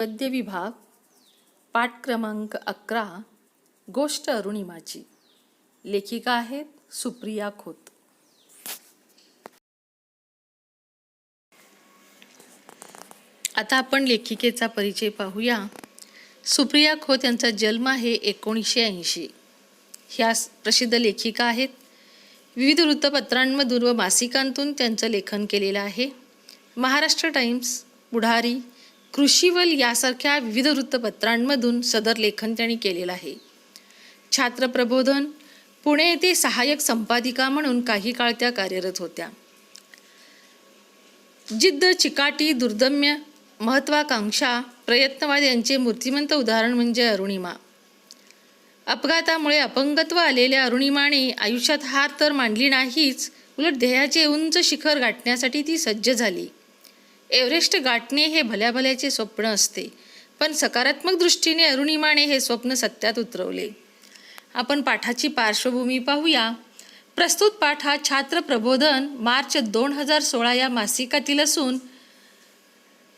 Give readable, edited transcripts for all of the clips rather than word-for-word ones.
पद्य विभाग पाठ क्रमांक 11 गोष्ट अरुणिमाची. लेखिका आहेत सुप्रिया खोत. आता आपण लेखिकेचा परिचय पाहूया. सुप्रिया खोत यांचा जन्म आहे 1980. ह्या प्रसिद्ध लेखिका आहेत. विविध वृत्तपत्रांमधून व मासिकांतून त्यांचं लेखन केलेलं आहे. महाराष्ट्र टाइम्स, पुढारी, कृषीवल यासारख्या विविध वृत्तपत्रांमधून सदर लेखन त्यांनी केलेलं आहे. छात्र प्रबोधन, पुणे येथे सहाय्यक संपादिका म्हणून काही काळ त्या कार्यरत होत्या. जिद्द, चिकाटी, दुर्दम्य, महत्वाकांक्षा, प्रयत्नवाद यांचे मूर्तिमंत उदाहरण म्हणजे अरुणिमा. अपघातामुळे अपंगत्व आलेल्या अरुणिमाने आयुष्यात हार तर मानली नाहीच, उलट ध्येयाचे उंच शिखर गाठण्यासाठी ती सज्ज झाली. एव्हरेस्ट गाठणे हे भल्याभल्याचे स्वप्न असते, पण सकारात्मक दृष्टीने अरुणिमाने हे स्वप्न सत्यात उतरवले. आपण पाठाची पार्श्वभूमी पाहूया. प्रस्तुत पाठ हा छात्र प्रबोधन मार्च 2016 या मासिकातील असून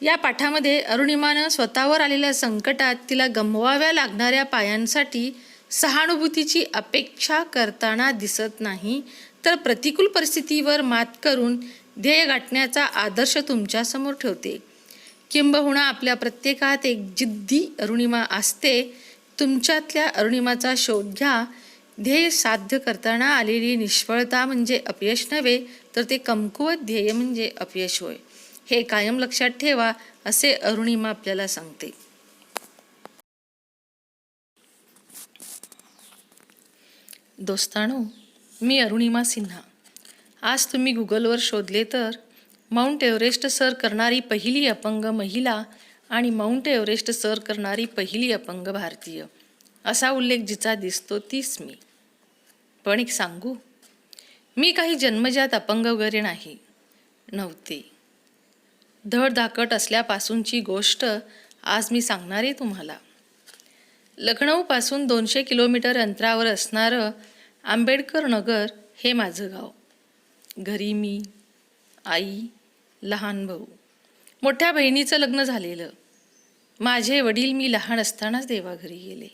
या पाठामध्ये अरुणिमानं स्वतःवर आलेल्या संकटात तिला गमवाव्या लागणाऱ्या पायांसाठी सहानुभूतीची अपेक्षा करताना दिसत नाही, तर प्रतिकूल परिस्थितीवर मात करून ध्येय गाठण्याचा आदर्श तुमच्यासमोर ठेवते. किंबहुना आपल्या प्रत्येकात एक जिद्दी अरुणिमा असते. तुमच्यातल्या अरुणिमाचा शोध घ्या. ध्येय साध्य करताना आलेली निष्फळता म्हणजे अपयश नव्हे, तर ते कमकुवत ध्येय म्हणजे अपयश होय. हे कायम लक्षात ठेवा, असे अरुणिमा आपल्याला सांगते. दोस्तानो, मी अरुणिमा सिन्हा. आज तुम्ही गुगलवर शोधले तर माउंट एव्हरेस्ट सर करणारी पहिली अपंग महिला आणि माउंट एव्हरेस्ट सर करणारी पहिली अपंग भारतीय असा उल्लेख जिचा दिसतो तीच मी. पण एक सांगू, मी काही जन्मजात अपंग वगैरे नव्हते. धडधाकट असल्यापासूनची गोष्ट आज मी सांगणार आहे तुम्हाला. लखनौपासून 200 किलोमीटर अंतरावर असणारं आंबेडकर नगर हे माझं गाव. घरी मी, आई, लहान भाऊ. मोठ्या बहिणीचं लग्न झालेलं. माझे वडील मी लहान असतानाच देवाघरी गेले.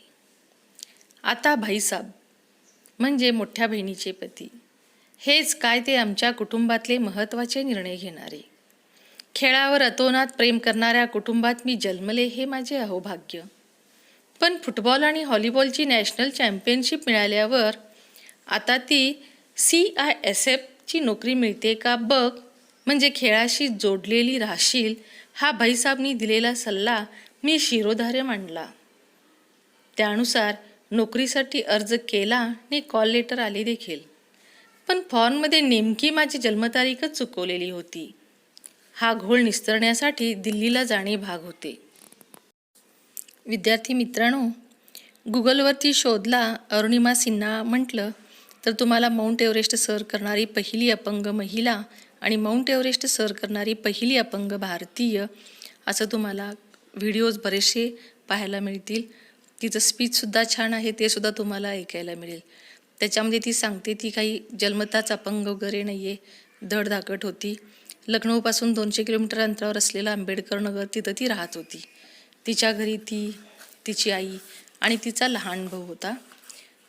आता भाईसाब म्हणजे मोठ्या बहिणीचे पती, हेच काय ते आमच्या कुटुंबातले महत्त्वाचे निर्णय घेणारे. खेळावर अतोनात प्रेम करणाऱ्या कुटुंबात मी जन्मले हे माझे अहोभाग्य. पण फुटबॉल आणि व्हॉलीबॉलची नॅशनल चॅम्पियनशिप मिळाल्यावर आता ती CISFची नोकरी मिळते का बघ, म्हणजे खेळाशी जोडलेली राहशील, हा भाईसाबनी दिलेला सल्ला मी शिरोधार्य मांडला. त्यानुसार नोकरीसाठी अर्ज केला आणि कॉल लेटर आले देखील. पण फॉर्ममध्ये नेमकी माझी जन्मतारीखच चुकवलेली होती. हा घोळ निस्तरण्यासाठी दिल्लीला जाणे भाग होते. विद्यार्थी मित्रांनो, गुगलवरती शोधला अरुणिमा सिन्हा म्हटलं तर तुम्हाला माउंट एव्हरेस्ट सर करणारी पहिली अपंग महिला आणि माउंट एव्हरेस्ट सर करणारी पहिली अपंग भारतीय असं तुम्हाला व्हिडिओज बरेचसे पाहायला मिळतील. तिचं स्पीचसुद्धा छान आहे, ते सुद्धा तुम्हाला ऐकायला मिळेल. त्याच्यामध्ये ती सांगते ती काही जन्मताच अपंग वगैरे नाही आहे, धडधाकट होती. लखनौपासून 200 किलोमीटर अंतरावर असलेलं आंबेडकर नगर तिथं ती राहत होती. तिच्या घरी ती, तिची आई आणि तिचा लहान भाऊ होता.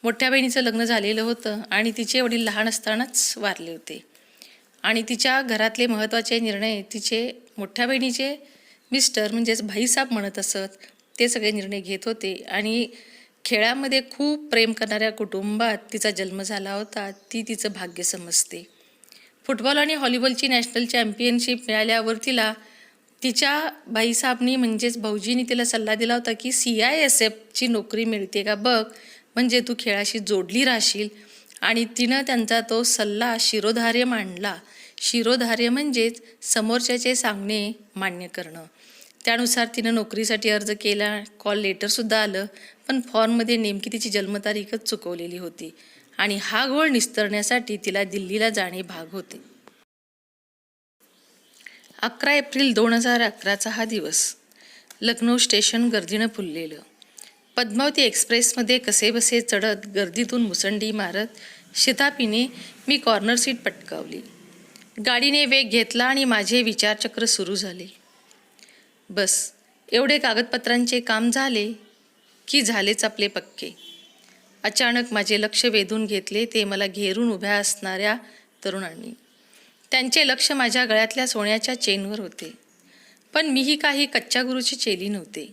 मोठ्या बहिणीचं लग्न झालेलं होतं आणि तिचे वडील लहान असतानाच वारले होते. आणि तिच्या घरातले महत्त्वाचे निर्णय तिचे मोठ्या बहिणीचे मिस्टर म्हणजेच भाईसाब म्हणत असत, ते सगळे निर्णय घेत होते. आणि खेळामध्ये खूप प्रेम करणाऱ्या कुटुंबात तिचा जन्म झाला होता, ती तिचं भाग्य समजते. फुटबॉल आणि व्हॉलीबॉलची नॅशनल चॅम्पियनशिप मिळाल्यावर तिच्या भाईसाबनी म्हणजेच भाऊजींनी तिला सल्ला दिला होता की CISFची नोकरी मिळते का बघ, म्हणजे तू खेळाशी जोडली राहशील. आणि तिनं त्यांचा तो सल्ला शिरोधार्य मांडला. शिरोधार्य म्हणजेच समोरच्याचे सांगणे मान्य करणं. त्यानुसार तिनं नोकरीसाठी अर्ज केला, कॉल लेटरसुद्धा आलं, पण फॉर्ममध्ये नेमकी तिची जन्मतारीखच चुकवलेली होती. आणि हा घोळ निस्तरण्यासाठी तिला दिल्लीला जाणे भाग होते. 11 एप्रिल 2011चा हा दिवस. लखनौ स्टेशन गर्दीनं फुललेलं. पद्मावती एक्सप्रेसमध्ये कसेबसे चढत, गर्दीतून मुसंडी मारत शिताफीने मी कॉर्नर सीट पटकावली. गाडीने वेग घेतला आणि माझे विचारचक्र सुरू झाले. बस एवढे कागदपत्रांचे काम झाले की झालेच आपले पक्के. अचानक माझे लक्ष वेधून घेतले ते मला घेरून उभ्या असणाऱ्या तरुणांनी. त्यांचे लक्ष माझ्या गळ्यातल्या सोन्याच्या चेनवर होते. पण मीही काही कच्च्या गुरूची चेली नव्हते.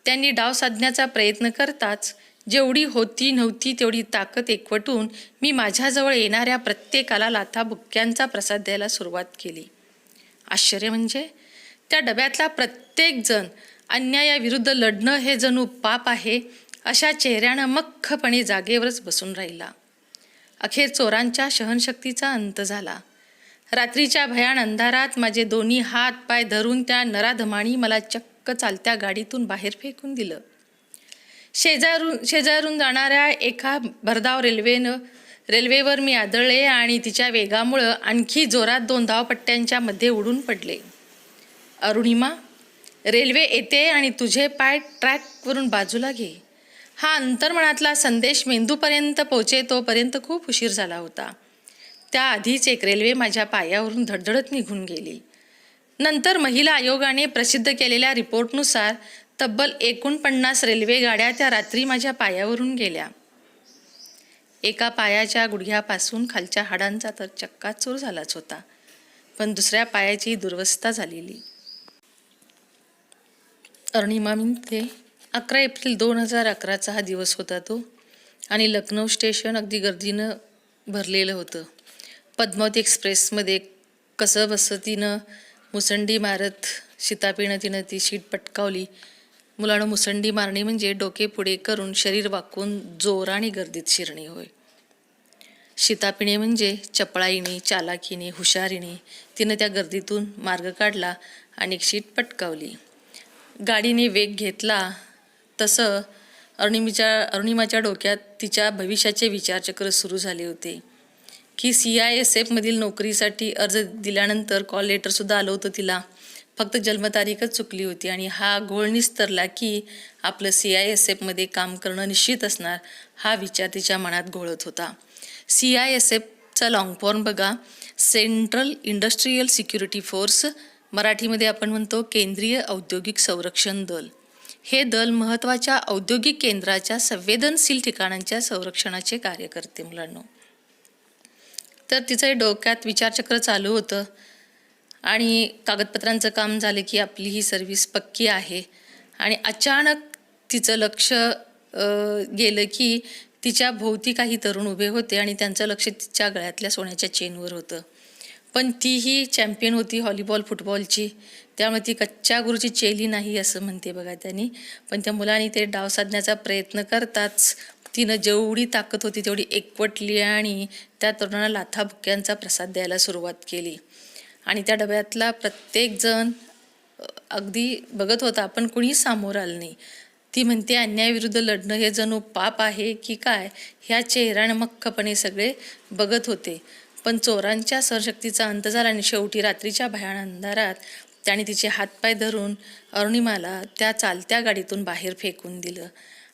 त्यांनी डाव साधण्याचा प्रयत्न करताच जेवढी होती नव्हती तेवढी ताकद एकवटून मी माझ्याजवळ येणाऱ्या प्रत्येकाला लाथाबुक्क्यांचा प्रसाद द्यायला सुरुवात केली. आश्चर्य म्हणजे त्या डब्यातला प्रत्येकजण अन्यायाविरुद्ध लढणं हे जणू पाप आहे अशा चेहऱ्यानं मख्खपणे जागेवरच बसून राहिला. अखेर चोरांच्या सहनशक्तीचा अंत झाला. रात्रीच्या भयान अंधारात माझे दोन्ही हात पाय धरून त्या नराधमानी मला चक्क चालत्या गाडीतून बाहेर फेकून दिलं. शेजारून जाणाऱ्या एका भरधाव रेल्वेवर मी आदळले आणि तिच्या वेगामुळं आणखी जोरात 2 धावपट्ट्यांच्या मध्ये उडून पडले. अरुणिमा, रेल्वे येते आणि तुझे पाय ट्रॅकवरून बाजूला घे. हा अंतर्मनातला संदेश मेंदूपर्यंत पोहोचे तोपर्यंत खूप उशीर झाला होता. त्याआधीच एक रेल्वे माझ्या पायावरून धडधडत निघून गेली. नंतर महिला आयोगाने प्रसिद्ध केलेल्या रिपोर्टनुसार तब्बल 49 रेल्वे गाड्या त्या रात्री माझ्या पायावरून गेल्या. एका पायाच्या गुडघ्यापासून खालच्या हाडांचा तर चक्काचूर झालाच होता, पण दुसऱ्या पायाची दुरवस्था झालेली. अरुणिमा म्हणते, 11 एप्रिल 2011चा हा दिवस होता तो, आणि लखनौ स्टेशन अगदी गर्दीनं भरलेलं होतं. पद्मावती एक्सप्रेसमध्ये कसं बसं तिनं मुसंडी मारत शितापीनं तिनं ती शीट पटकावली. मुलानं मुसंडी मारणे म्हणजे डोके पुढे करून शरीर वाकवून जोराने गर्दीत शिरणे होय. शितापिणे म्हणजे चपळाईने, चालाकीने, हुशारीने तिनं त्या गर्दीतून मार्ग काढला आणि शीट पटकावली. गाडीने वेग घेतला तसं अरुणिमाच्या डोक्यात तिच्या भविष्याचे विचारचक्र सुरू झाले होते की CISFमधील नोकरीसाठी अर्ज दिल्यानंतर कॉल लेटरसुद्धा आलं होतं तिला. फक्त जन्मतारीखच चुकली होती आणि हा घोळ निस्तरला की आपलं CISFमध्ये काम करणं निश्चित असणार हा विचार तिच्या मनात घोळत होता. CISFचा लॉंग फॉर्म बघा, सेंट्रल इंडस्ट्रियल सिक्युरिटी फोर्स, मराठीमध्ये आपण म्हणतो केंद्रीय औद्योगिक संरक्षण दल. हे दल महत्त्वाच्या औद्योगिक केंद्राच्या संवेदनशील ठिकाणांच्या संरक्षणाचे कार्य करते मुलांनो. तर तिचं डोक्यात विचारचक्र चालू होतं आणि कागदपत्रांचं काम झालं की आपली ही सर्व्हिस पक्की आहे. आणि अचानक तिचं लक्ष गेलं की तिच्या भोवती काही तरुण उभे होते आणि त्यांचं लक्ष तिच्या गळ्यातल्या सोन्याच्या चेनवर होतं. पण तीही चॅम्पियन होती व्हॉलीबॉल फुटबॉलची, त्यामुळे ती कच्च्या गुरूची चेली नाही असं म्हणते बघा त्यांनी. पण त्या मुलांनी ते डाव साधण्याचा प्रयत्न करताच तिनं जेवढी ताकद होती तेवढी एकवटली आणि त्या तरुणाला लाथाबुक्क्यांचा प्रसाद द्यायला सुरुवात केली. आणि त्या डब्यातला प्रत्येकजण अगदी बघत होता, पण कुणीच सामोरं आलं नाही. ती म्हणते, अन्यायाविरुद्ध लढणं हे जणू पाप आहे की काय ह्या चेहऱ्यानं मख्खपणे सगळे बघत होते. पण चोरांच्या सहनशक्तीचा अंत झाला आणि शेवटी रात्रीच्या भयान अंधारात त्याने तिचे हातपाय धरून अरुणिमाला त्या चालत्या गाडीतून बाहेर फेकून दिलं.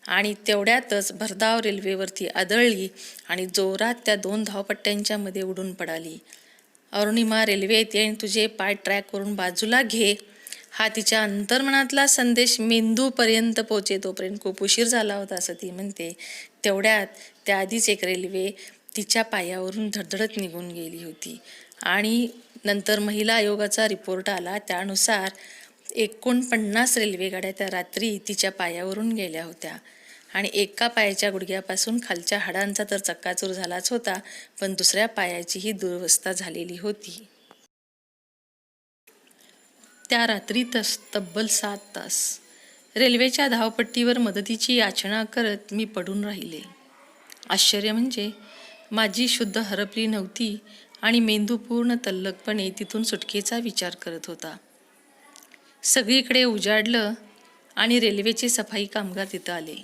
आणि तेवढ्यातच भरधाव रेल्वेवरती आदळली आणि जोरात त्या 2 धावपट्ट्यांच्या मध्ये उडून पडाली. अरुणिमा, रेल्वे येते आणि तुझे पाय ट्रॅकवरून बाजूला घे हा तिच्या अंतर्मनातला संदेश मेंदूपर्यंत पोहोचे तोपर्यंत खूप उशीर झाला होता असं ती म्हणते. तेवढ्यात त्याआधीच एक रेल्वे तिच्या पायावरून धडधडत निघून गेली होती. आणि नंतर महिला आयोगाचा रिपोर्ट आला, त्यानुसार 49 रेल्वेगाड्या त्या रात्री तिच्या पायावरून गेल्या होत्या. आणि एका पायाच्या गुडघ्यापासून खालच्या हाडांचा तर चक्काचूर झालाच होता, पण दुसऱ्या पायाचीही दुरवस्था झालेली होती. त्या रात्री तब्बल 7 तास रेल्वेच्या धावपट्टीवर मदतीची याचना करत मी पडून राहिले. आश्चर्य म्हणजे माझी शुद्ध हरपली नव्हती आणि मेंदू पूर्ण तल्लखपणे तिथून सुटकेचा विचार करत होता. सगळीकडे उजाडलं आणि रेल्वेचे सफाई कामगार तिथं आले.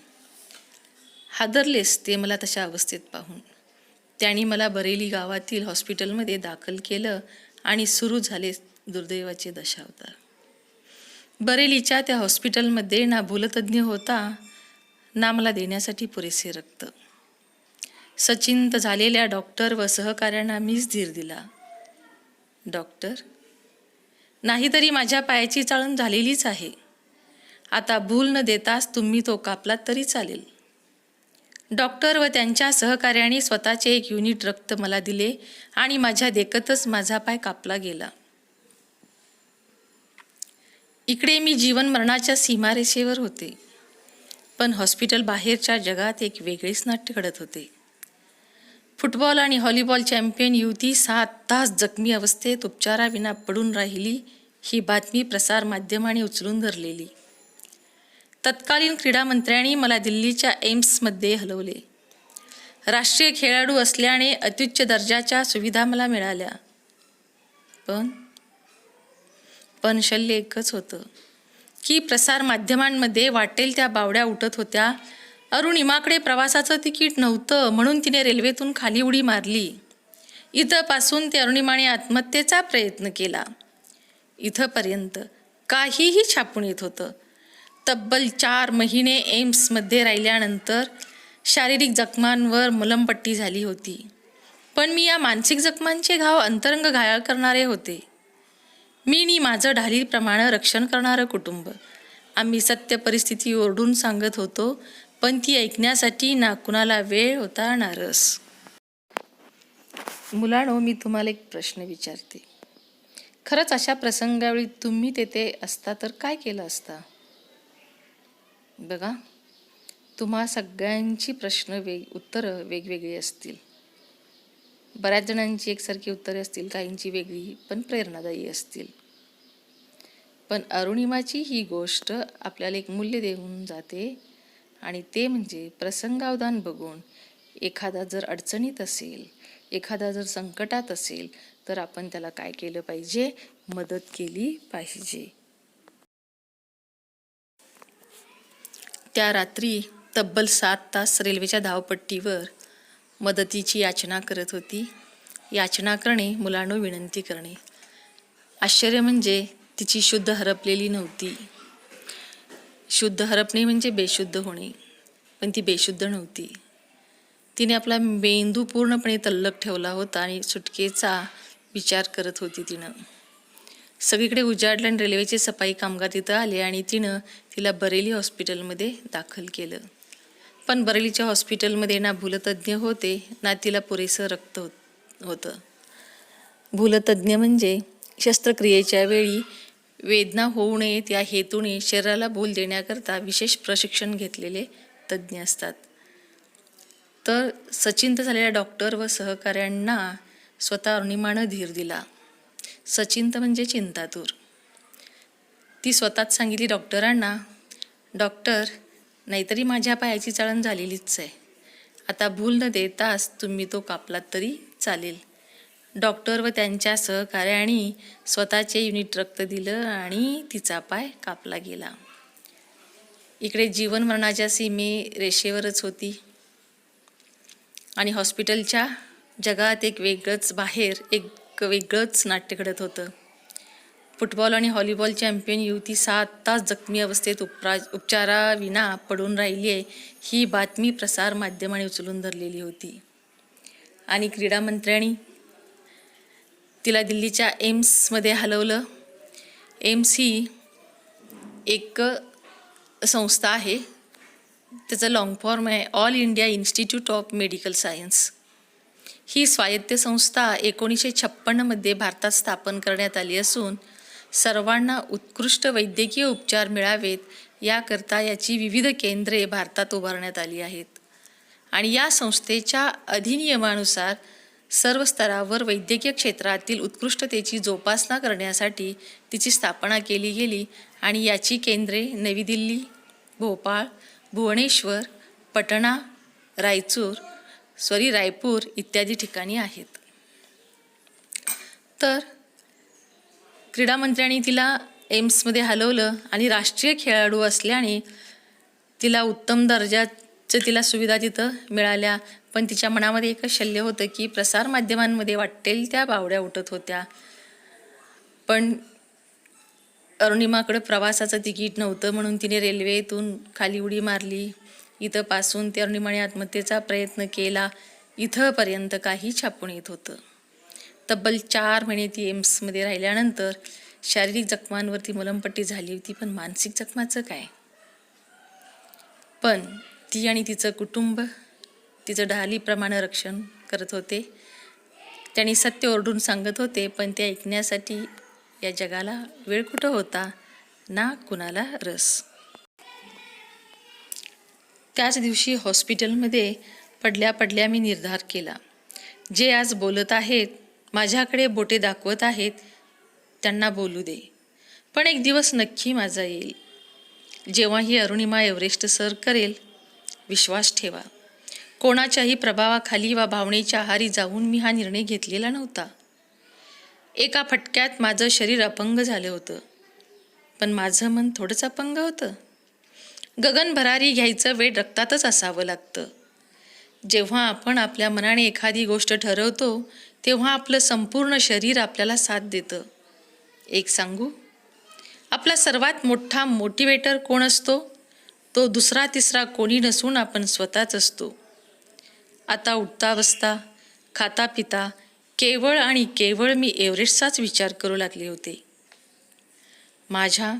हादरलेच ते मला तशा अवस्थेत पाहून. त्यांनी मला बरेली गावातील हॉस्पिटलमध्ये दाखल केलं आणि सुरू झाले दुर्दैवाचे दशावतार. बरेलीच्या त्या हॉस्पिटलमध्ये ना भूलतज्ञ होता ना मला देण्यासाठी पुरेसे रक्त. सचिंत झालेल्या डॉक्टर व सहकाऱ्यांना मीच धीर दिला. डॉक्टर, नाहीतरी माझ्या पायाची चाळण झालेलीच आहे. आता भूल न देताच तुम्ही तो कापलात तरी चालेल. डॉक्टर व त्यांच्या सहकार्याने स्वतःचे एक युनिट रक्त मला दिले आणि माझ्या देखतच माझा पाय कापला गेला. इकडे मी जीवन मरणाच्या सीमारेषेवर होते, पण हॉस्पिटल बाहेरच्या जगात एक वेगळेच नाट्य घडत होते. फुटबॉल आणि व्हॉलीबॉल चॅम्पियन युवती 7 तास जखमी अवस्थेत उपचाराविना पडून राहिली ही बातमी प्रसारमाध्यमांनी उचलून धरलेली. तत्कालीन क्रीडा मंत्र्यांनी मला दिल्लीच्या एम्समध्ये हलवले. राष्ट्रीय खेळाडू असल्याने अत्युच्च दर्जाच्या सुविधा मला मिळाल्या. पण शल्य एकच होतं की प्रसारमाध्यमांमध्ये वाटेल त्या बावड्या उठत होत्या. अरुणिमाकडे प्रवासाचं तिकीट नव्हतं म्हणून तिने रेल्वेतून खाली उडी मारली. इथपासून ते अरुणिमाने आत्महत्येचा प्रयत्न केला इथपर्यंत काहीही छापून येत होतं. तब्बल 4 महिने एम्समध्ये राहिल्यानंतर शारीरिक जखमांवर मलमपट्टी झाली होती, पण मी या मानसिक जखमांचे घाव अंतरंग घायाळ करणारे होते. मी आणि माझं ढालीप्रमाणे रक्षण करणारं कुटुंब. आम्ही सत्य परिस्थिती ओरडून सांगत होतो, पण ती ऐकण्यासाठी ना कुणाला वेळ होता ना रस. मुलांनो, मी तुम्हाला एक प्रश्न विचारते. खरंच अशा प्रसंगावेळी तुम्ही तेथे असता तर काय केलं असता? बघा, तुम्हा सगळ्यांची उत्तरं वेगवेगळी असतील. बऱ्याच जणांची एकसारखी उत्तरे असतील, काहींची वेगळी पण प्रेरणादायी असतील. पण अरुणिमाची ही गोष्ट आपल्याला एक मूल्य देऊन जाते, आणि ते म्हणजे प्रसंगावधान बघून एखादा जर अडचणीत असेल, एखादा जर संकटात असेल तर आपण त्याला काय केलं पाहिजे? मदत केली पाहिजे. त्या रात्री तब्बल 7 तास रेल्वेच्या धावपट्टीवर मदतीची याचना करत होती. याचना करणे, मुलांनो विनंती करणे. आश्चर्य म्हणजे तिची शुद्ध हरपलेली नव्हती. शुद्ध हरपणे म्हणजे बेशुद्ध होणे, पण ती बेशुद्ध नव्हती. तिने आपला मेंदू पूर्णपणे तल्लख ठेवला होता आणि सुटकेचा विचार करत होती. सगळीकडे उजाडलं आणि रेल्वेचे सफाई कामगार तिथं आले आणि तिला बरेली हॉस्पिटलमध्ये दाखल केलं. पण बरेलीच्या हॉस्पिटलमध्ये ना भूलतज्ज्ञ होते ना तिला पुरेसं रक्त होतं. भूलतज्ज्ञ म्हणजे शस्त्रक्रियेच्या वेळी वेदना होऊ नयेत या हेतूने शरीराला भूल देण्याकरता विशेष प्रशिक्षण घेतलेले तज्ज्ञ असतात. तर सचिंत झालेल्या डॉक्टर व सहकाऱ्यांना स्वतः अरुणिमानं धीर दिला. सचिंत म्हणजे चिंतातूर. ती स्वतःच सांगितली डॉक्टरांना, डॉक्टर, नाहीतरी माझ्या पायाची चाळण झालेलीच आहे. आता भूल न देताच तुम्ही तो कापलात तरी चालेल. डॉक्टर व त्यांच्या सहकार्याने स्वतःचे युनिट रक्त दिलं आणि तिचा पाय कापला गेला. इकडे जीवन मरणाच्या रेषेवरच होती आणि हॉस्पिटलच्या जगात एक वेगळंच नाट्य घडत होतं. फुटबॉल आणि व्हॉलीबॉल चॅम्पियन युवती 7 तास जखमी अवस्थेत उपचाराविना पडून राहिली आहे ही बातमी प्रसारमाध्यमांनी उचलून धरलेली होती. आणि क्रीडा मंत्र्यांनी तिला दिल्लीच्या एम्समध्ये हलवलं. एम्स ही एक संस्था आहे, त्याचं लॉंग फॉर्म आहे all India institute of medical science. ही स्वायत्त संस्था 1956मध्ये भारतात स्थापन करण्यात आली असून सर्वांना उत्कृष्ट वैद्यकीय उपचार मिळावेत याकरता याची विविध केंद्रे भारतात उभारण्यात आली आहेत. आणि या संस्थेच्या अधिनियमानुसार सर्व स्तरावर वैद्यकीय क्षेत्रातील उत्कृष्टतेची जोपासना करण्यासाठी तिची स्थापना केली गेली आणि याची केंद्रे नवी दिल्ली, भोपाळ, भुवनेश्वर, पटणा, रायपूर इत्यादी ठिकाणी आहेत. तर क्रीडा मंत्र्यांनी तिला एम्समध्ये हलवलं आणि राष्ट्रीय खेळाडू असल्याने तिला उत्तम दर्जाच्या सुविधा तिथं मिळाल्या. पण तिच्या मनामध्ये एकच शल्य होतं की प्रसारमाध्यमांमध्ये वाटेल त्या बावड्या उठत होत्या, पण अरुणिमाकडे प्रवासाचं तिकीट नव्हतं म्हणून तिने रेल्वेतून खाली उडी मारली. इथपासून ते अरुणिमाने आत्महत्येचा प्रयत्न केला. इथपर्यंत काही छापून येत होतं. तब्बल 4 महिने ती एम्समध्ये राहिल्यानंतर शारीरिक जखमांवरती मलमपट्टी झाली होती, पण मानसिक जखमाचं काय? पण ती आणि तिचं कुटुंब तिचं ढालीप्रमाणे रक्षण करत होते. त्यांनी सत्य ओरडून सांगत होते, पण ते ऐकण्यासाठी या जगाला वेळ कुठं होता ना कुणाला रस. त्याच दिवशी हॉस्पिटलमध्ये पडल्या पडल्या मी निर्धार केला, जे आज बोलत आहेत, माझ्याकडे बोटे दाखवत आहेत, त्यांना बोलू दे. पण एक दिवस नक्की माझा येईल, जेव्हा ही अरुणिमा एव्हरेस्ट सर करेल. विश्वास ठेवा, कोणाच्याही प्रभावाखाली वा भावनेच्या आहारी जाऊन मी हा निर्णय घेतलेला नव्हता. एका फटक्यात माझं शरीर अपंग झालं होतं, पण माझं मन थोडंच अपंग होतं. गगन भरारी घ्यायचं वेळ रक्तातच असावं लागतं. जेव्हा आपण आपल्या मनाने एखादी गोष्ट ठरवतो, तेव्हा आपलं संपूर्ण शरीर आपल्याला साथ देतं. एक सांगू, आपला सर्वात मोठा मोटिवेटर कोण असतो? तो दुसरा तिसरा कोणी नसून आपण स्वतःच असतो. आता उठता बसता, खाता पिता केवळ आणि केवळ मी एव्हरेस्टचाच विचार करू लागले होते. माझ्या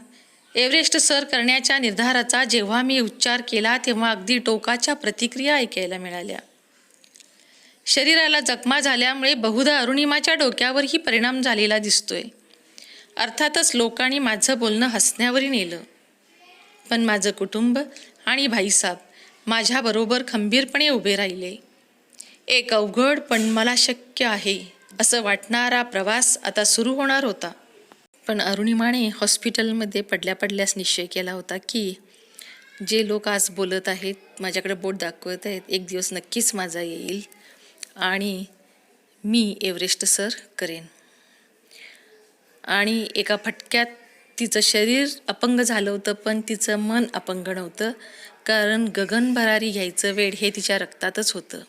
एव्हरेस्ट सर करण्याच्या निर्धाराचा जेव्हा मी उच्चार केला, तेव्हा अगदी टोकाच्या प्रतिक्रिया ऐकायला मिळाल्या. शरीराला जखमा झाल्यामुळे बहुधा अरुणिमाच्या डोक्यावरही परिणाम झालेला दिसतोय. अर्थातच लोकांनी माझं बोलणं हसण्यावरी नेलं, पण माझं कुटुंब आणि भाईसाहेब माझ्याबरोबर खंबीरपणे उभे राहिले. एक अवघड पण मला शक्य आहे असं वाटणारा प्रवास आता सुरू होणार होता. पण अरुणिमाने हॉस्पिटलमध्ये पडल्या पडल्यास निश्चय केला होता की जे लोक आज बोलत आहेत, माझ्याकडे बोट दाखवत आहेत, एक दिवस नक्कीच माझा येईल आणि मी एव्हरेस्ट सर करेन. आणि एका फटक्यात तिचं शरीर अपंग झालं होतं, पण तिचं मन अपंग नव्हतं, कारण गगन भरारी घ्यायचं वेळ हे तिच्या रक्तातच होतं.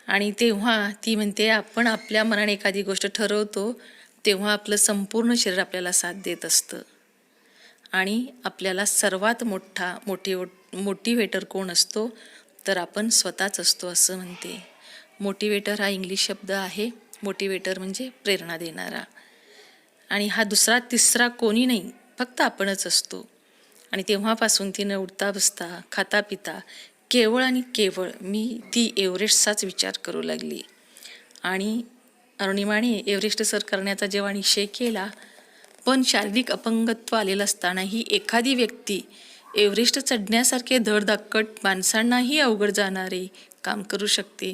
आणि तेव्हा ती म्हणते, आपण आपल्या मनाने एखादी गोष्ट ठरवतो, तेव्हा आपलं संपूर्ण शरीर आपल्याला साथ देत असतं. आणि आपल्याला सर्वात मोठा मोटिवेटर कोण असतो? तर आपण स्वतःच असतो असं म्हणते. मोटिवेटर हा इंग्लिश शब्द आहे. मोटिवेटर म्हणजे प्रेरणा देणारा. आणि हा दुसरा तिसरा कोणी नाही, फक्त आपणच असतो. आणि तेव्हापासून तिनं उठता बसता, खाता पिता केवळ आणि केवळ मी ती एव्हरेस्टचाच विचार करू लागली. आणि अरुणिमाने एव्हरेस्ट सर करण्याचा जेव्हा निश्चय केला, पण शारीरिक अपंगत्व आलेलं असतानाही एखादी व्यक्ती एव्हरेस्ट चढण्यासारखे धडधाकट माणसांनाही अवघड जाणारे काम करू शकते,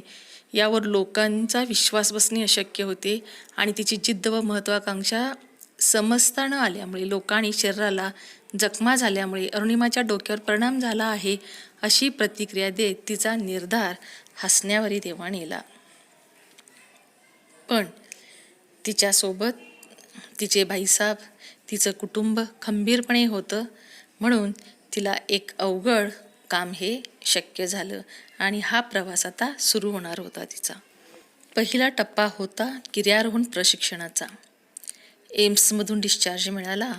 यावर लोकांचा विश्वास बसणे अशक्य होते. आणि तिची जिद्द व महत्त्वाकांक्षा समजता न आल्यामुळे, लोकांनी शरीराला जखमा झाल्यामुळे अरुणिमाच्या डोक्यावर परिणाम झाला आहे अशी प्रतिक्रिया देत तिचा निर्धार हसण्यावरी तेव्हा नेला. पण तिच्यासोबत तिचे भाईसाहेब, तिचं कुटुंब खंबीरपणे होतं, म्हणून तिला एक अवघड काम हे शक्य झालं. आणि हा प्रवास आता सुरू होणार होता तिचा. पहिला टप्पा होता गिर्यारोहण प्रशिक्षणाचा. एम्समधून डिस्चार्ज मिळाला.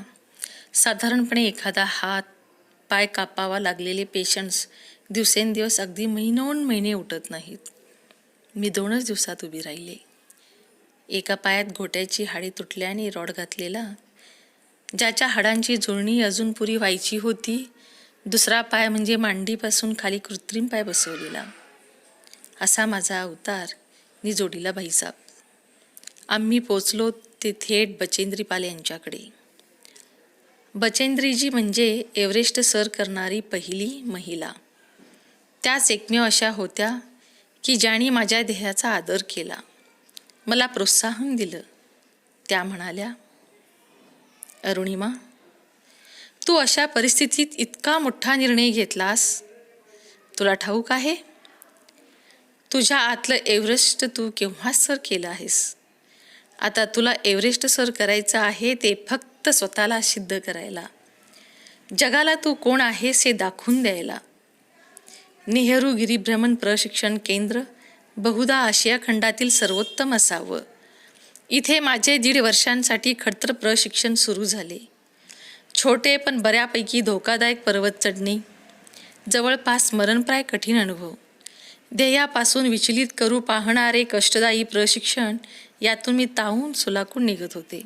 साधारणपणे एखादा हात पाय कापावा लागलेले पेशंट्स दिवसेंदिवस अगदी महिने उठत नाहीत. मी 2च दिवसात उभी राहिले. एका पायात घोट्याची हाडे तुटल्याने रॉड घातलेला, ज्याच्या हाडांची जुळणी अजून पुरी व्हायची होती. दुसरा पाय म्हणजे मांडीपासून खाली कृत्रिम पाय बसवलेला. असा माझा अवतार नि जोडीला भाईसाहेब. आम्ही पोचलो ते थेट बचेंद्रीपाल यांच्याकडे. बचेंद्रीजी म्हणजे एव्हरेस्ट सर करणारी पहिली महिला. त्याच एकमेव अशा होत्या की ज्यांनी माझ्या ध्येयाचा आदर केला, मला प्रोत्साहन दिलं. त्या म्हणाल्या, अरुणिमा, तू अशा परिस्थितीत इतका मोठा निर्णय घेतलास, तुला ठाऊक आहे? तुझ्या आतलं एव्हरेस्ट तू केव्हाच सर केलं आहेस. आता तुला एव्हरेस्ट सर करायचं आहे, ते फक्त स्वतःला सिद्ध करायला, जगाला तू कोण आहेस हे दाखवून द्यायला. नेहरू गिरिभ्रमण प्रशिक्षण केंद्र बहुधा आशिया खंडातील सर्वोत्तम असावं. इथे माझे 1.5 वर्षांसाठी खडतर प्रशिक्षण सुरू झाले. छोटे पण बऱ्यापैकी धोकादायक पर्वत चढणे, जवळपास मरणप्राय कठीण अनुभव, ध्येयापासून विचलित करू पाहणारे कष्टदायी प्रशिक्षण, यातून मी तावून सुलाखून निघत होते.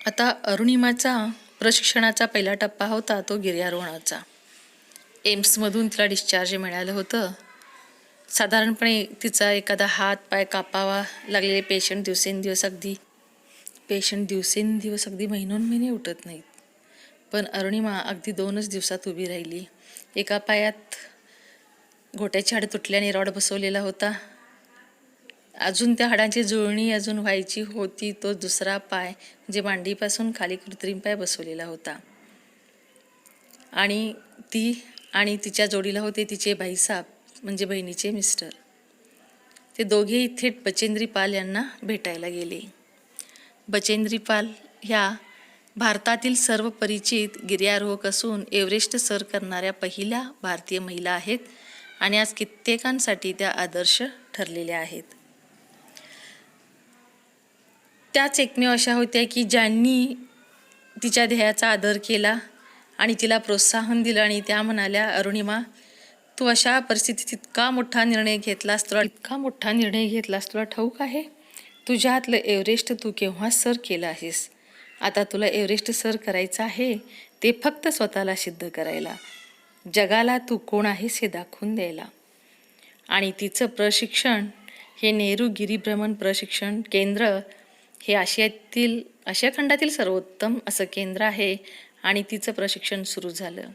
आता अरुणिमाचा प्रशिक्षणाचा पहिला टप्पा होता तो गिर्यारोहणाचा. एम्समधून तिला डिस्चार्ज मिळालं होतं. साधारणपणे तिचा एखादा हात पाय कापावा लागलेले पेशंट दिवसेंदिवस अगदी महिनोन्महिने उठत नाहीत. पण अरुणिमा अगदी 2च दिवसात उभी राहिली. एका पायात घोट्याची हाड तुटल्याने रॉड बसवलेला होता. अजून त्या हाडांची जुळणी अजून व्हायची होती. तो दुसरा पाय जे मांडीपासून खाली कृत्रिम पाय बसवलेला होता. आणि ती आणि तिच्या जोडीला होते तिचे भाईसाहेब, म्हणजे बहिणीचे मिस्टर. ते दोघेही थेट बचेंद्री पाल यांना भेटायला गेले. बचेंद्री पाल ह्या भारतातील सर्व परिचित गिर्यारोहक असून एव्हरेस्ट सर करणाऱ्या पहिल्या भारतीय महिला आहेत आणि आज कित्येकांसाठी त्या आदर्श ठरलेल्या आहेत. त्याच एकमेव अशा होत्या की ज्यांनी तिच्या ध्येयाचा आदर केला आणि तिला प्रोत्साहन दिलं. आणि त्या म्हणाल्या, अरुणिमा, तू अशा परिस्थितीत इतका मोठा निर्णय घेतलास, तुला ठाऊक आहे? तुझ्या हातलं एव्हरेस्ट तू केव्हा सर केलं आहेस. आता तुला एव्हरेस्ट सर करायचं आहे, ते फक्त स्वतःला सिद्ध करायला, जगाला तू कोण आहेस हे दाखवून द्यायला. आणि तिचं प्रशिक्षण हे नेहरू गिरिभ्रमण प्रशिक्षण केंद्र हे आशिया खंडातील सर्वोत्तम असं केंद्र आहे. आणि तिचं प्रशिक्षण सुरू झालं.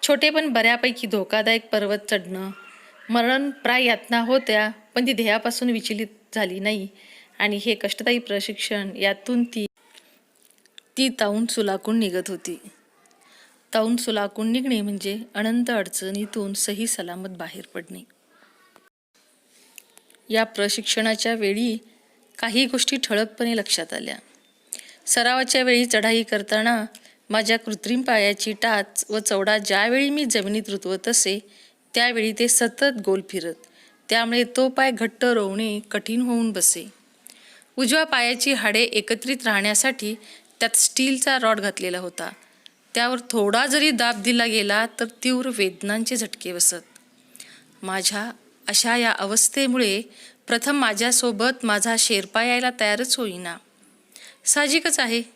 छोटे पण बऱ्यापैकी धोकादायक पर्वत चढणं, मरणप्राय यातना होत्या, पण ती ध्येयापासून विचलित झाली नाही. आणि हे कष्टदायी प्रशिक्षण, यातून ती तावून सुलाखून निघत होती. तावून सुलाखून निघणे म्हणजे अनंत अडचणीतून सही सलामत बाहेर पडणे. या प्रशिक्षणाच्या वेळी काही गोष्टी ठळकपणे लक्षात आल्या. सरावाच्या वेळी चढाई करताना माझ्या कृत्रिम पायाची टाच व चवडा ज्यावेळी मी जमिनीत रुतवत असे, त्यावेळी ते सतत गोल फिरत. त्यामुळे तो पाय घट्ट रोवणे कठीण होऊन बसे. उजव्या पायाची हाडे एकत्रित राहण्यासाठी त्यात स्टीलचा रॉड घातलेला होता. त्यावर थोडा जरी दाब दिला गेला तर तीव्र वेदनांचे झटके बसत. माझ्या अशा या अवस्थेमुळे प्रथम माझ्यासोबत माझा शेर्पा यायला तयारच होईना. साहजिकच आहे,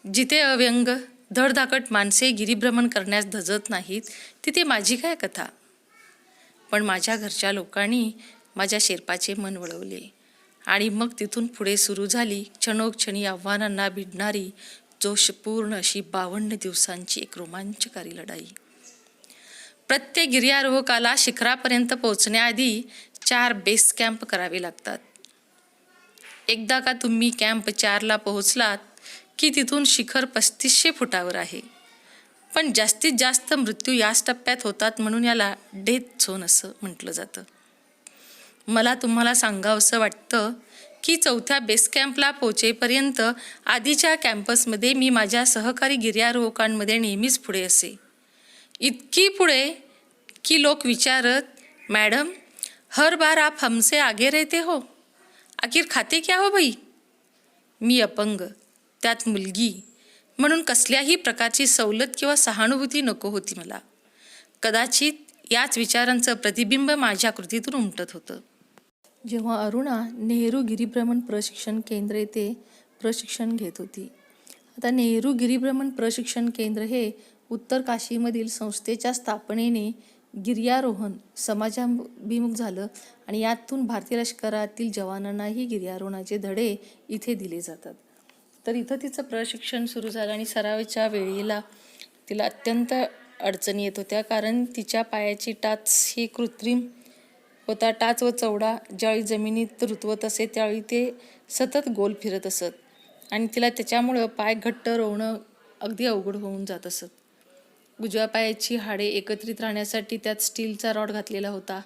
जिथे अव्यंग धडधाकट माणसे गिरिभ्रमण करण्यास धजत नाहीत, तिथे माझी काय कथा. पण माझ्या घरच्या लोकांनी माझ्या शेर्पाचे मन वळवले. आणि मग तिथून पुढे सुरू झाली क्षणोक्षणी आव्हानांना भिडणारी जोशपूर्ण अशी 52 दिवसांची एक रोमांचकारी लढाई. प्रत्येक गिर्यारोहकाला शिखरापर्यंत पोहोचण्याआधी 4 बेस कॅम्प करावे लागतात. एकदा का तुम्ही कॅम्प 4ला पोहोचलात की तिथून शिखर 3500 फुटावर आहे. पण जास्तीत जास्त मृत्यू याच टप्प्यात होतात, म्हणून याला डेथ झोन असं म्हटलं जातं. मला तुम्हाला सांगावंसं वाटतं की 4थ्या बेस कॅम्पला पोहोचेपर्यंत आधीच्या कॅम्पसमध्ये मी माझ्या सहकारी गिर्यारोहकांमध्ये नेहमीच पुढे असे. इतकी पुढे की लोक विचारत, मॅडम, हर बार आप हमसे आगे रहते हो, आखिर खाते क्या हो बाई. मी अपंग, त्यात मुलगी, म्हणून कसल्याही प्रकारची सवलत किंवा सहानुभूती नको होती मला. कदाचित याच विचारांचं प्रतिबिंब माझ्या कृतीतून उमटत होतं. जेव्हा अरुणा नेहरू गिरिभ्रमण प्रशिक्षण केंद्र येथे प्रशिक्षण घेत होती. आता नेहरू गिरिभ्रमण प्रशिक्षण केंद्र हे उत्तर काशीमधील संस्थेच्या स्थापनेने गिर्यारोहण समाजाभिमुख झालं आणि यातून भारतीय लष्करातील जवानांनाही गिर्यारोहणाचे धडे इथे दिले जातात. तर इथं तिचं प्रशिक्षण सुरू झालं आणि सरावाच्या वेळेला तिला अत्यंत अडचणी येत होत्या, कारण तिच्या पायाची टाच ही कृत्रिम होता. टाच व चवडा ज्यावेळी जमिनीत रुतवत असे त्यावेळी ते सतत गोल फिरत असत आणि तिला त्याच्यामुळं पाय घट्ट रोवणं अगदी अवघड होऊन जात असत. उजव्या पायाची हाडे एकत्रित राहण्यासाठी त्यात स्टीलचा रॉड घातलेला होता.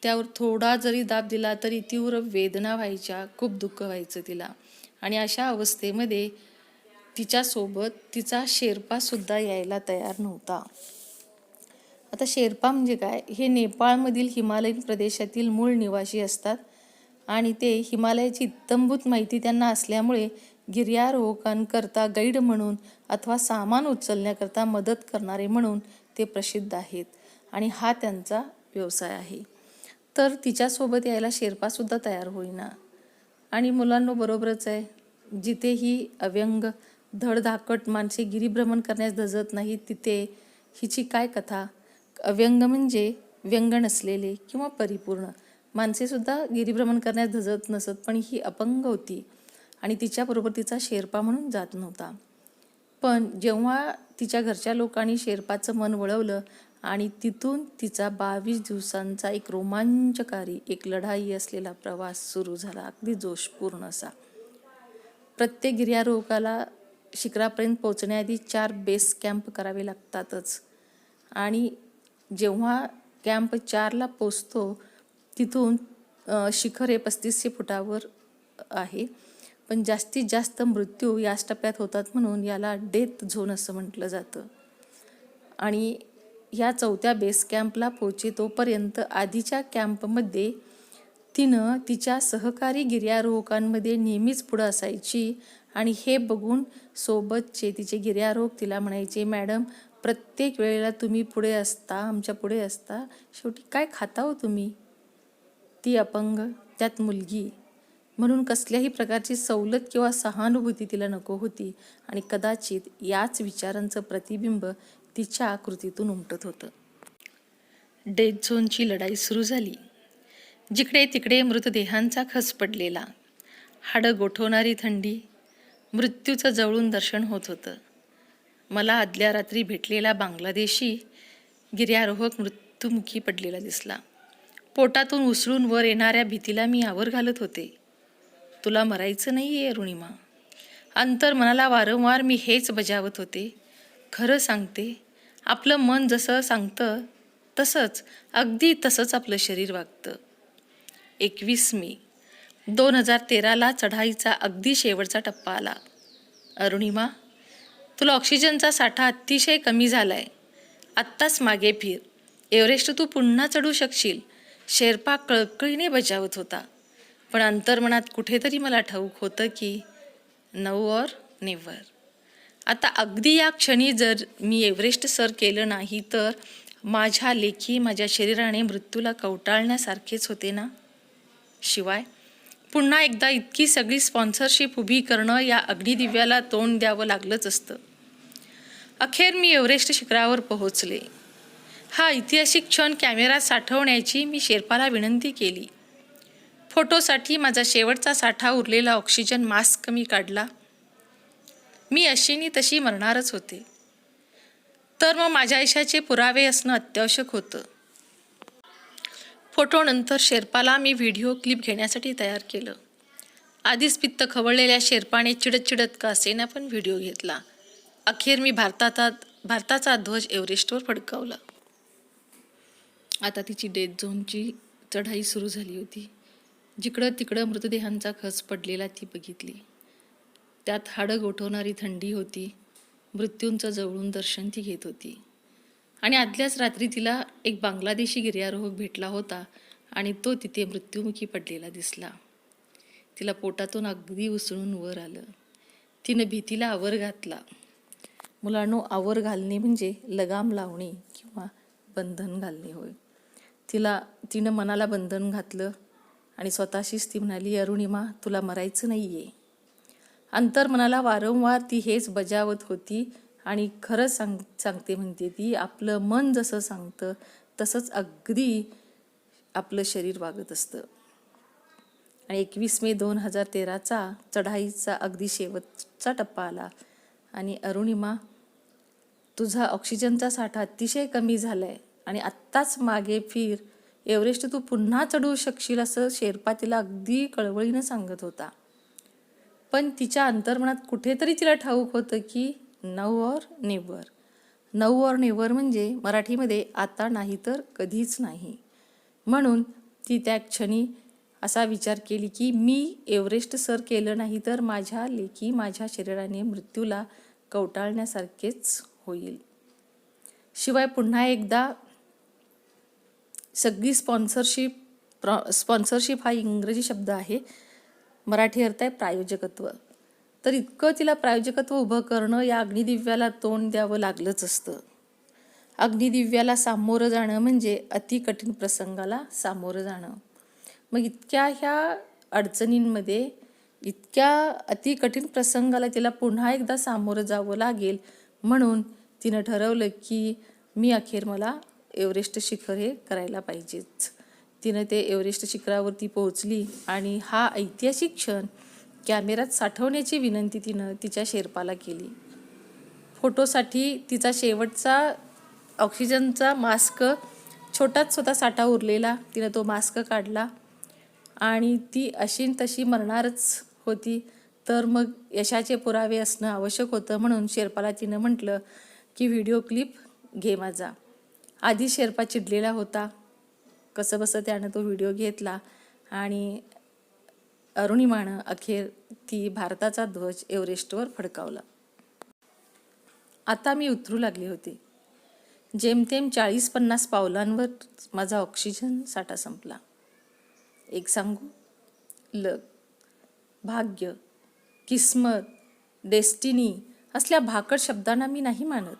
त्यावर थोडा जरी दाब दिला तरी तीव्र वेदना व्हायच्या, खूप दुःख व्हायचं तिला. आणि अशा अवस्थेमध्ये तिच्यासोबत तिचा शेर्पासुद्धा यायला तयार नव्हता. आता शेर्पा म्हणजे काय? हे नेपाळमधील हिमालयीन प्रदेशातील मूळ निवासी असतात आणि ते हिमालयाची इत्थंभूत माहिती त्यांना असल्यामुळे गिर्यारोहकांकरता गाईड म्हणून अथवा सामान उचलण्याकरता मदत करणारे म्हणून ते प्रसिद्ध आहेत आणि हा त्यांचा व्यवसाय आहे. तर तिच्यासोबत यायला शेर्पासुद्धा तयार होईना. आणि मुलांनो, बरोबरच आहे, जिथेही अव्यंग धडधाकट माणसे गिरिभ्रमण करण्यास धजत नाहीत, तिथे हिची काय कथा. अव्यंग म्हणजे व्यंग नसलेले किंवा परिपूर्ण. माणसेसुद्धा गिरीभ्रमण करण्यास धजत नसत, पण ही अपंग होती आणि तिच्याबरोबर तिचा शेर्पा म्हणून जात नव्हता. पण जेव्हा तिच्या घरच्या लोकांनी शेर्पाचं मन वळवलं आणि तिथून तिचा 22 दिवसांचा एक रोमांचकारी, एक लढाई असलेला प्रवास सुरू झाला, अगदी जोशपूर्ण असा. प्रत्येक गिर्यारोहकाला शिखरापर्यंत पोहोचण्याआधी 4 बेस कॅम्प करावे लागतातच. आणि जेव्हा कॅम्प 4ला पोचतो तिथून शिखर हे 3500 फुटावर आहे. पण जास्तीत जास्त मृत्यू याच टप्प्यात होतात म्हणून याला डेथ झोन असं म्हटलं जातं. आणि ह्या 4थ्या बेस कॅम्पला पोहोचेतोपर्यंत आधीच्या कॅम्पमध्ये तिनं तिच्या सहकारी गिर्यारोहकांमध्ये नेहमीच पुढं असायची. आणि हे बघून सोबतचे तिचे गिर्यारोहक तिला म्हणायचे, मॅडम प्रत्येक वेळेला तुम्ही पुढे असता, आमच्या पुढे असता, शेवटी काय खाता हो तुम्ही? ती अपंग, त्यात मुलगी, म्हणून कसल्याही प्रकारची सवलत किंवा सहानुभूती तिला नको होती. आणि कदाचित याच विचारांचं प्रतिबिंब तिच्या कृतीतून उमटत होतं. डेथ झोनची लढाई सुरू झाली. जिकडे तिकडे मृतदेहांचा खच पडलेला, हाडं गोठवणारी थंडी, मृत्यूचं जवळून दर्शन होत होतं. मला आदल्या रात्री भेटलेला बांगलादेशी गिर्यारोहक मृत्युमुखी पडलेला दिसला. पोटातून उसळून वर येणाऱ्या भीतीला मी आवर घालत होते. तुला मरायचं नाही आहे अरुणिमा. अंतर्मनाला वारंवार मी हेच बजावत होते. खरं सांगते, आपलं मन जसं सांगतं तसंच, अगदी तसंच आपलं शरीर वागतं. 21 मे 2013ला चढाईचा अगदी शेवटचा टप्पा आला. अरुणिमा, तुला ऑक्सिजनचा साठा अतिशय कमी झालाय. आत्ताच मागे फिर. एव्हरेस्ट तू पुन्हा चढू शकशील. शेर्पा कळकळीने बजावत होता. पण अंतर्मनात कुठेतरी मला ठाऊक होतं की नाऊ ऑर नेव्हर. आता अगदी या क्षणी जर मी एव्हरेस्ट सर केलं नाही तर माझ्या लेखी माझ्या शरीराने मृत्यूला कवटाळण्यासारखेच होते ना. शिवाय पुन्हा एकदा इतकी सगळी स्पॉन्सरशिप उभी करणं या अग्निदिव्याला तोंड द्यावं लागलंच असतं. अखेर मी एव्हरेस्ट शिखरावर पोहोचले. हा ऐतिहासिक क्षण कॅमेऱ्यात साठवण्याची मी शेर्पाला विनंती केली. फोटोसाठी माझा शेवटचा साठा उरलेला ऑक्सिजन मास्क मी काढला. मी अशीनी तशी मरणारच होते, तर मग माझ्या आयुष्याचे पुरावे असणं अत्यावश्यक होतं. फोटोनंतर शेर्पाला मी व्हिडिओ क्लिप घेण्यासाठी तयार केलं. आधीच पित्त खवळलेल्या शेर्पाने चिडत चिडत का असेना पण व्हिडिओ घेतला. अखेर मी भारताचा ध्वज एव्हरेस्टवर फडकावला. आता तिची डेथ झोनची चढाई सुरू झाली होती. जिकडं तिकडं मृतदेहांचा खच पडलेला ती बघितली. त्यात हाडं गोठवणारी थंडी होती. मृत्यूंचं जवळून दर्शन ती घेत होती. आणि आदल्याच रात्री तिला एक बांगलादेशी गिर्यारोहक भेटला होता आणि तो तिथे मृत्युमुखी पडलेला दिसला. तिला पोटातून अगदी उसळून वर आलं. तिनं भीतीला आवर घातला. मुलांनो, आवर घालणे म्हणजे लगाम लावणे किंवा बंधन घालणे होय. तिनं मनाला बंधन घातलं आणि स्वतःशीच ती म्हणाली, अरुणिमा, तुला मरायचं नाही आहे. अंतर्मनाला वारंवार ती हेच बजावत होती. आणि खरं सांगते म्हणते ती, आपलं मन जसं सांगतं तसंच अगदी आपलं शरीर वागत असतं. आणि 21 मे 2013चा चढाईचा अगदी शेवटचा टप्पा आला. आणि अरुणिमा, तुझा ऑक्सिजनचा साठा अतिशय कमी झालाय आणि आत्ताच मागे फिर. एव्हरेस्ट तू पुन्हा चढू शकशील असं शेर्पा तिला अगदी कळवळीनं सांगत होता. पण तिच्या अंतर्मनात कुठेतरी तिला ठाऊक होतं की now or never. Now or never म्हणजे मराठीमध्ये आता नाही तर कधीच नाही. म्हणून ती त्या क्षणी असा विचार केली की मी एव्हरेस्ट सर केलं नाही तर माझ्या लेखी माझ्या शरीराने मृत्यूला कवटाळण्यासारखेच होईल. शिवाय पुन्हा एकदा सगळी स्पॉन्सरशिप हा इंग्रजी शब्द आहे, मराठी अर्थ आहे प्रायोजकत्व. तर इतकं तिला प्रायोजकत्व उभं करणं या अग्निदिव्याला तोंड द्यावं लागलंच असतं. अग्निदिव्याला सामोरं जाणं म्हणजे अतिकठीण प्रसंगाला सामोरं जाणं. मग इतक्या ह्या अडचणींमध्ये, इतक्या अतिकठीण प्रसंगाला तिला पुन्हा एकदा सामोरं जावं लागेल. म्हणून तिनं ठरवलं की मी अखेर मला एव्हरेस्ट शिखर हे करायला पाहिजेच. तिनं ते एव्हरेस्ट शिखरावरती पोहोचली आणि हा ऐतिहासिक क्षण कॅमेऱ्यात साठवण्याची विनंती तिनं तिच्या शेर्पाला केली. फोटोसाठी तिचा शेवटचा ऑक्सिजनचा मास्क छोटाच स्वतः साठा उरलेला, तिनं तो मास्क काढला आणि ती अशी तशी मरणारच होती. तर मग यशाचे पुरावे असणं आवश्यक होतं, म्हणून शेर्पाला तिनं म्हटलं की व्हिडिओ क्लिप घे माझा. आधी शेर्पा चिडलेला होता. कसंबसं त्यानं तो व्हिडिओ घेतला आणि अरुणिमानं अखेर ती भारताचा ध्वज एव्हरेस्टवर फडकावला. आता मी उतरू लागले होते. जेमतेम 40-50 पावलांवर माझा ऑक्सिजन साठा संपला. एक सांगू, लक, भाग्य, किस्मत, डेस्टिनी असल्या भाकड शब्दांना मी नाही मानत,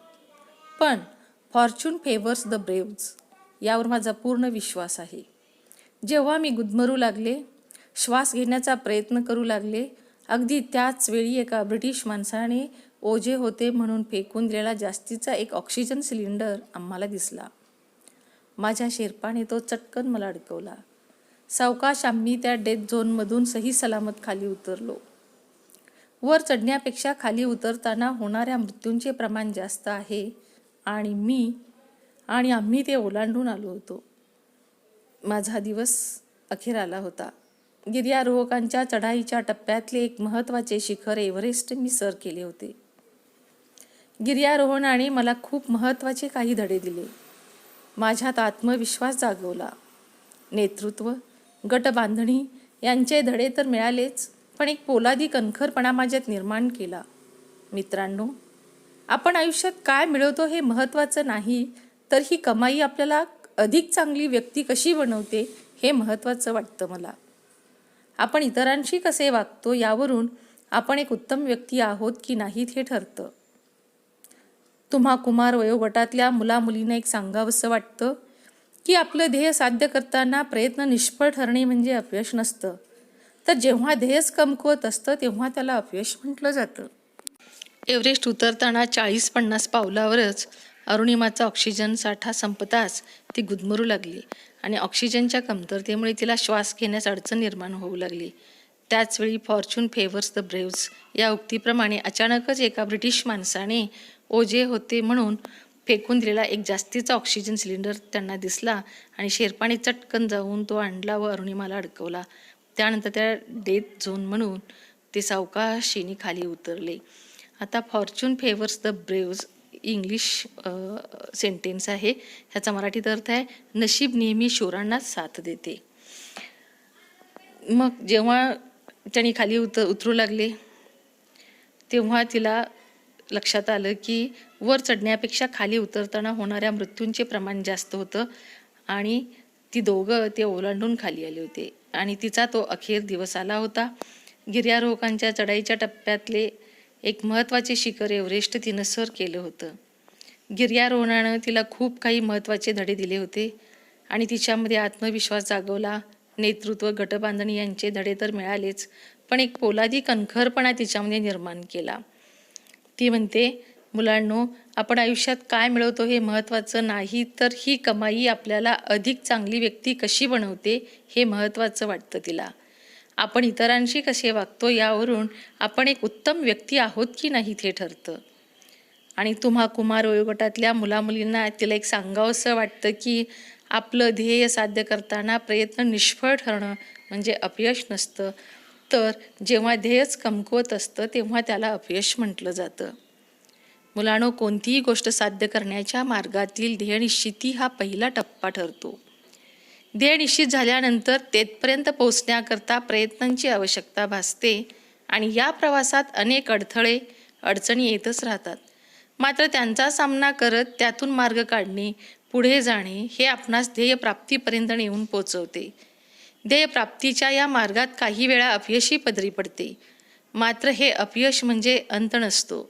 पण फॉर्च्यून फेवर्स द ब्रेव्ज यावर माझा पूर्ण विश्वास आहे. जेव्हा मी गुदमरू लागले, श्वास घेण्याचा प्रयत्न करू लागले, अगदी त्याच वेळी एका ब्रिटिश माणसाने ओझे होते म्हणून फेकून दिलेला जास्तीचा एक ऑक्सिजन सिलेंडर आम्हाला दिसला. माझ्या शेर्पाने तो चटकन मला अडकवला. सावकाश आम्ही त्या डेथ झोनमधून सही सलामत खाली उतरलो. वर चढण्यापेक्षा खाली उतरताना होणाऱ्या मृत्यूंचे प्रमाण जास्त आहे आणि आम्ही ते ओलांडून आलो होतो. माझा दिवस अखेर आला होता. गिर्यारोहकांच्या चढाईच्या टप्प्यातले एक महत्त्वाचे शिखर एव्हरेस्ट मी सर केले होते. गिर्यारोहणाने मला खूप महत्त्वाचे काही धडे दिले. माझ्यात आत्मविश्वास जागवला. नेतृत्व, गटबांधणी यांचे धडे तर मिळालेच, पण एक पोलादी कणखरपणा माझ्यात निर्माण केला. मित्रांनो, आपण आयुष्यात काय मिळवतो हे महत्त्वाचं नाही, तर ही कमाई आपल्याला अधिक चांगली व्यक्ती कशी बनवते हे महत्त्वाचं वाटतं मला. आपण इतरांशी कसे वागतो यावरून आपण एक उत्तम व्यक्ती आहोत की नाहीत हे ठरतं. तुम्हा कुमार वयोगटातल्या मुलामुलींना एक सांगावंसं वाटतं की आपलं ध्येय साध्य करताना प्रयत्न निष्फळ ठरणे म्हणजे अपयश नसतं, तर जेव्हा ध्येयच कमकुवत असतं तेव्हा त्याला अपयश म्हटलं जातं. एव्हरेस्ट उतरताना 40-50 पावलावरच अरुणिमाचा ऑक्सिजन साठा संपताच ती गुदमरू लागली आणि ऑक्सिजनच्या कमतरतेमुळे तिला श्वास घेण्यास अडचण निर्माण होऊ लागली. त्याचवेळी फॉर्च्यून फेवर्स द ब्रेव्ज या उक्तीप्रमाणे अचानकच एका ब्रिटिश माणसाने ओझे होते म्हणून फेकून दिलेला एक जास्तीचा ऑक्सिजन सिलेंडर त्यांना दिसला आणि शेर्पाने चटकन जाऊन तो आणला व अरुणिमाला अडकवला. त्यानंतर त्या डेथ झोन म्हणून ते सावकाशीने खाली उतरले. आता fortune favours the braves English sentence आहे. ह्याचा मराठीत अर्थ आहे नशीब नेहमी शूरांना साथ देते. मग जेव्हा त्यांनी खाली उतरू लागले तेव्हा तिला लक्षात आलं की वर चढण्यापेक्षा खाली उतरताना होणाऱ्या मृत्यूंचे प्रमाण जास्त होतं आणि ती दोघं ते ओलांडून खाली आले होते आणि तिचा तो अखेर दिवस आला होता. गिर्यारोहकांच्या चढाईच्या टप्प्यातले एक महत्त्वाचे शिखर एव्हरेस्ट तिनं सर केलं होतं. गिर्यारोहणानं तिला खूप काही महत्त्वाचे धडे दिले होते आणि तिच्यामध्ये आत्मविश्वास जागवला. नेतृत्व, गटबांधणी यांचे धडे तर मिळालेच, पण एक पोलादी कणखरपणा तिच्यामध्ये निर्माण केला. ती म्हणते, मुलांनो, आपण आयुष्यात काय मिळवतो हे महत्त्वाचं नाही, तर ही कमाई आपल्याला अधिक चांगली व्यक्ती कशी बनवते हे महत्त्वाचं वाटतं तिला. आपण इतरांशी कसे वागतो यावरून आपण एक उत्तम व्यक्ती आहोत की नाही हे ठरतं. आणि तुम्हा कुमार वयोगटातल्या मुलामुलींना तिला एक सांगावंसं वाटतं की आपलं ध्येय साध्य करताना प्रयत्न निष्फळ ठरणं म्हणजे अपयश नसतं, तर जेव्हा ध्येयच कमकुवत असतं तेव्हा त्याला अपयश म्हटलं जातं. मुलांनो, कोणतीही गोष्ट साध्य करण्याच्या मार्गातील ध्येयनिश्चिती हा पहिला टप्पा ठरतो. ध्येय निश्चित झाल्यानंतर तेथपर्यंत पोहोचण्याकरता प्रयत्नांची आवश्यकता भासते आणि या प्रवासात अनेक अडचणी येतच राहतात. मात्र त्यांचा सामना करत त्यातून मार्ग काढणे, पुढे जाणे हे आपणास ध्येयप्राप्तीपर्यंत नेऊन पोचवते. ध्येयप्राप्तीच्या या मार्गात काही वेळा अपयशी पदरी पडते, मात्र हे अपयश म्हणजे अंत नसतो.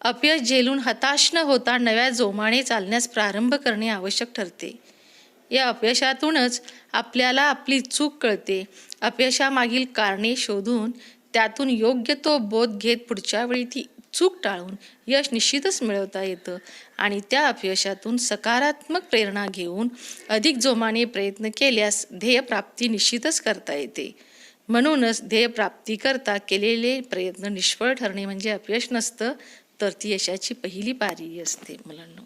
अपयश झेलून हताश न होता नव्या जोमाने चालण्यास प्रारंभ करणे आवश्यक ठरते. या अपयशातूनच आपल्याला आपली चूक कळते. अपयशामागील कारणे शोधून त्यातून योग्य तो बोध घेत पुढच्या वेळी ती चूक टाळून यश निश्चितच मिळवता येतं आणि त्या अपयशातून सकारात्मक प्रेरणा घेऊन अधिक जोमाने प्रयत्न केल्यास ध्येयप्राप्ती निश्चितच करता येते. म्हणूनच ध्येयप्राप्तीकरता केलेले प्रयत्न निष्फळ ठरणे म्हणजे अपयश नसतं, तर ती यशाची पहिली पायरी असते मुलांनो.